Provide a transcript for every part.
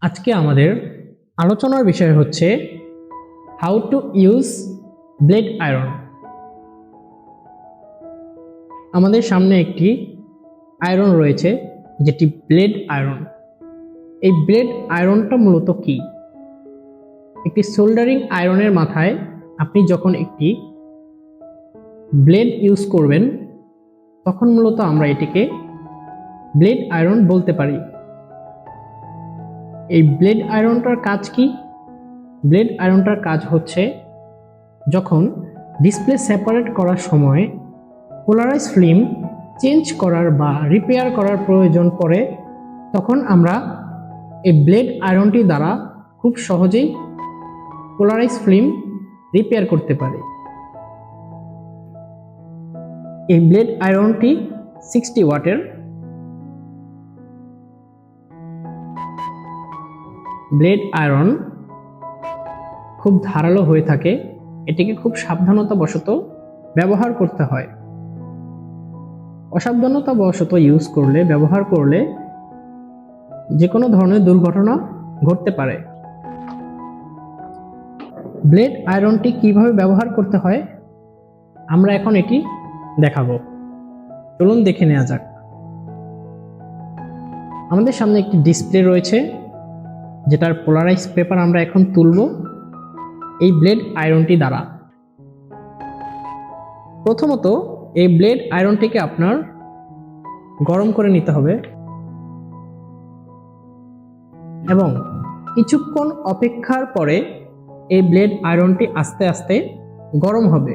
আজকে আমাদের আলোচনার বিষয় হচ্ছে how to use blade iron. আমাদের সামনে একটি আয়রন রয়েছে, যেটি ব্লেড আয়রন। এই ব্লেড আয়রনটা মূলত কি? একটি সোল্ডারিং আয়রনের মাথায় আপনি যখন একটি ব্লেড ইউজ করবেন, তখন মূলত আমরা এটিকে ব্লেড আয়রন বলতে পারি। এই ব্লেড আয়রনটার কাজ কি? ব্লেড আয়রনটার কাজ হচ্ছে যখন ডিসপ্লে সেপারেট করার সময় পোলারাইজ ফিল্ম চেঞ্জ করার বা রিপেয়ার করার প্রয়োজন পড়ে, তখন আমরা এই ব্লেড আয়রনটি দ্বারা খুব সহজেই পোলারাইজ ফিল্ম রিপেয়ার করতে পারি। এই ব্লেড আয়রনটি 60 ওয়াটের। ব্লেড আয়রন খুব ধারালো হয়ে থাকে, এটিকে খুব সাবধানতাবশত ব্যবহার করতে হয়। অসাবধানতাবশত ব্যবহার করলে যে কোনো ধরনের দুর্ঘটনা ঘটতে পারে। ব্লেড আয়রনটি কিভাবে ব্যবহার করতে হয় আমরা এখন এটি দেখাবো। চলুন দেখে নেওয়া যাক। আমাদের সামনে একটি ডিসপ্লে রয়েছে, যেটার পোলারাইজ পেপার আমরা এখন তুলব এই ব্লেড আয়রনটি দ্বারা। প্রথমত এই ব্লেড আয়রনটিকে আপনার গরম করে নিতে হবে এবং কিছুক্ষণ অপেক্ষার পরে এই ব্লেড আয়রনটি আস্তে আস্তে গরম হবে।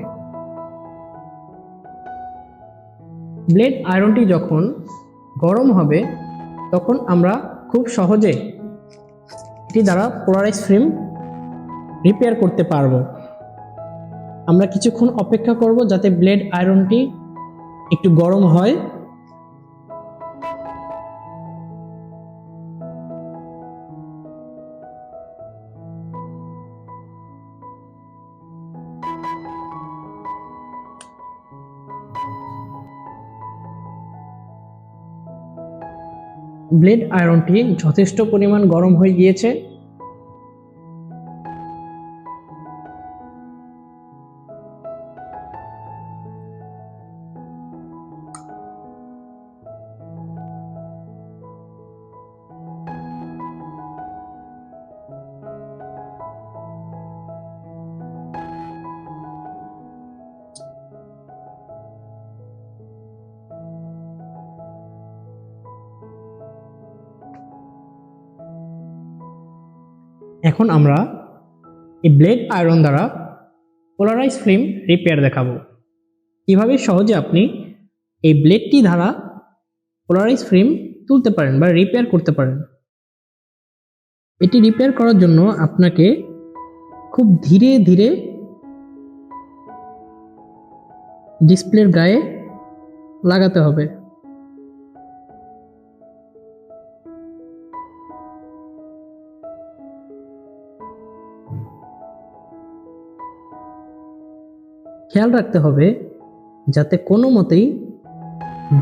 ব্লেড আয়রনটি যখন গরম হবে, তখন আমরা খুব সহজে এটি দ্বারা পোলারাইজ ফিল্ম রিপেয়ার করতে পারবো। আমরা কিছুক্ষণ অপেক্ষা করব যাতে ব্লেড আয়রনটি একটু গরম হয়। ব্লেড আয়রনটি যথেষ্ট পরিমাণ গরম হয়ে গিয়েছে। এখন আমরা এই ব্লেড আয়রন দ্বারা পোলারাইজ ফিল্ম রিপেয়ার দেখাবো। কিভাবে সহজে আপনি এই ব্লেডটি দ্বারা পোলারাইজ ফিল্ম তুলতে পারেন বা রিপেয়ার করতে পারেন। এটি রিপেয়ার করার জন্য আপনাকে খুব ধীরে ধীরে ডিসপ্লের গায়ে লাগাতে হবে। খেয়াল রাখতে হবে যাতে কোনো মতেই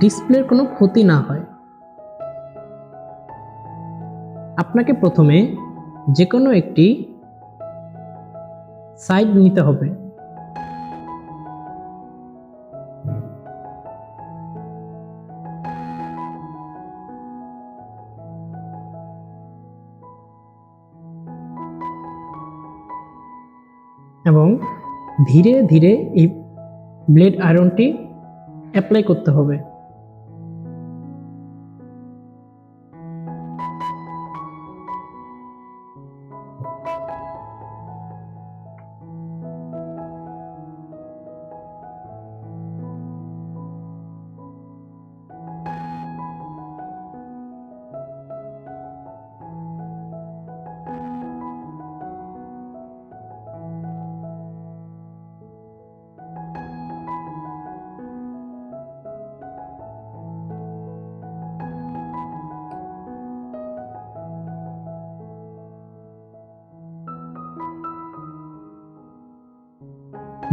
ডিসপ্লের কোনো ক্ষতি না হয়। আপনাকে প্রথমে যে কোনো একটি সাইড নিতে হবে এবং ধীরে ধীরে এই ব্লেড আয়রনটি অ্যাপ্লাই করতে হবে।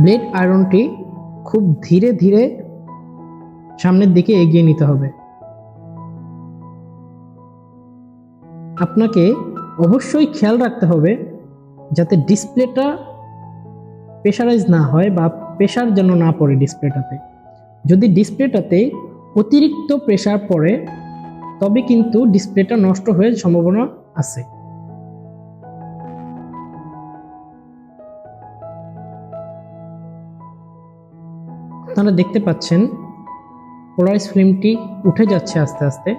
ব্লেড আয়রনটি খুব ধীরে ধীরে সামনের দিকে এগিয়ে নিতে হবে। আপনাকে অবশ্যই খেয়াল রাখতে হবে যাতে ডিসপ্লেটা প্রেশারাইজ না হয় বা প্রেশার যেন না পড়ে ডিসপ্লেটাতে। যদি ডিসপ্লেটাতে অতিরিক্ত প্রেশার পড়ে তবে কিন্তু ডিসপ্লেটা নষ্ট হওয়ার সম্ভাবনা আছে। আপনারা দেখতে পাচ্ছেন পোলারাইজ ফিল্মটি উঠে যাচ্ছে আস্তে আস্তে।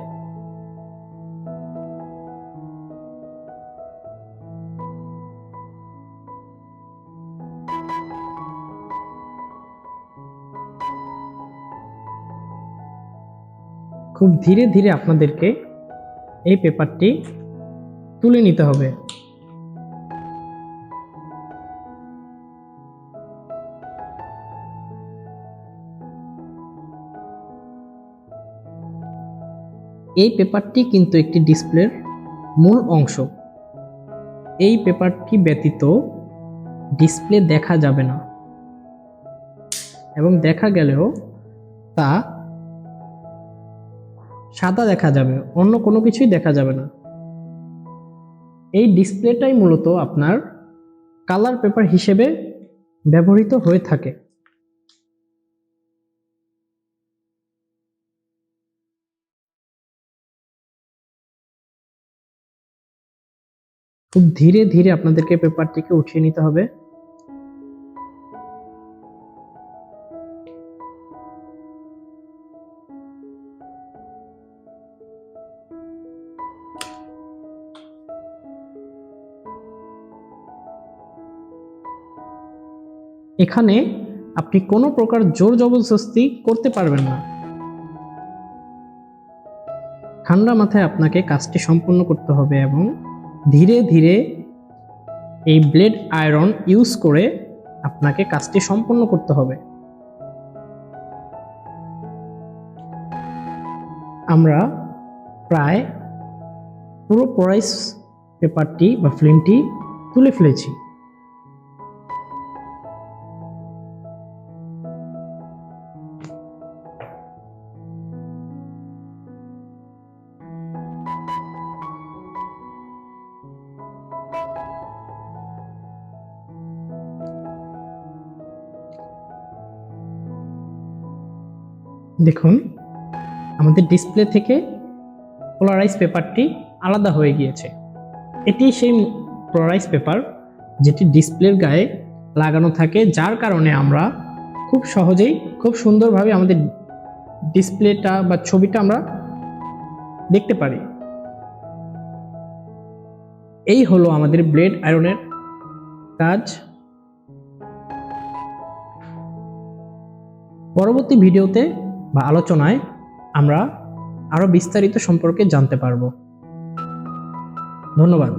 খুব ধীরে ধীরে আপনাদেরকে এই পেপারটি তুলে নিতে হবে। এই পেপারটি কিন্তু একটি ডিসপ্লের মূল অংশ। এই পেপারটি ব্যতীত ডিসপ্লে দেখা যাবে না, এবং দেখা গেলেও তা সাদা দেখা যাবে, অন্য কোনো কিছুই দেখা যাবে না। এই ডিসপ্লেটাই মূলত আপনার কালার পেপার হিসেবে ব্যবহৃত হয়ে থাকে। খুব ধীরে ধীরে আপনাদেরকে পেপারটিকে উঠিয়ে নিতে হবে। এখানে আপনি কোনো প্রকার জোর জবরদস্তি করতে পারবেন না। ঠান্ডা মাথায় আপনাকে কাজটি সম্পূর্ণ করতে হবে এবং ধীরে ধীরে এই ব্লেড আয়রন ইউজ করে আপনাকে কাজটি সম্পূর্ণ করতে হবে। আমরা প্রায় পুরো পোলারাইজ পেপারটি বা ফিল্মটি তুলে ফেলেছি। দেখুন, আমাদের ডিসপ্লে থেকে পোলারাইজ পেপারটি আলাদা হয়ে গিয়েছে। এটি সেই পোলারাইজ পেপার যেটি ডিসপ্লের গায়ে লাগানো থাকে, যার কারণে আমরা খুব সহজেই খুব সুন্দরভাবে আমাদের ডিসপ্লেটা বা ছবিটা আমরা দেখতে পারি। এই হলো আমাদের ব্লেড আয়রনের কাজ। পরবর্তী ভিডিওতে বা আলোচনায় আমরা আরো বিস্তারিত সম্পর্কে জানতে পারবো। ধন্যবাদ।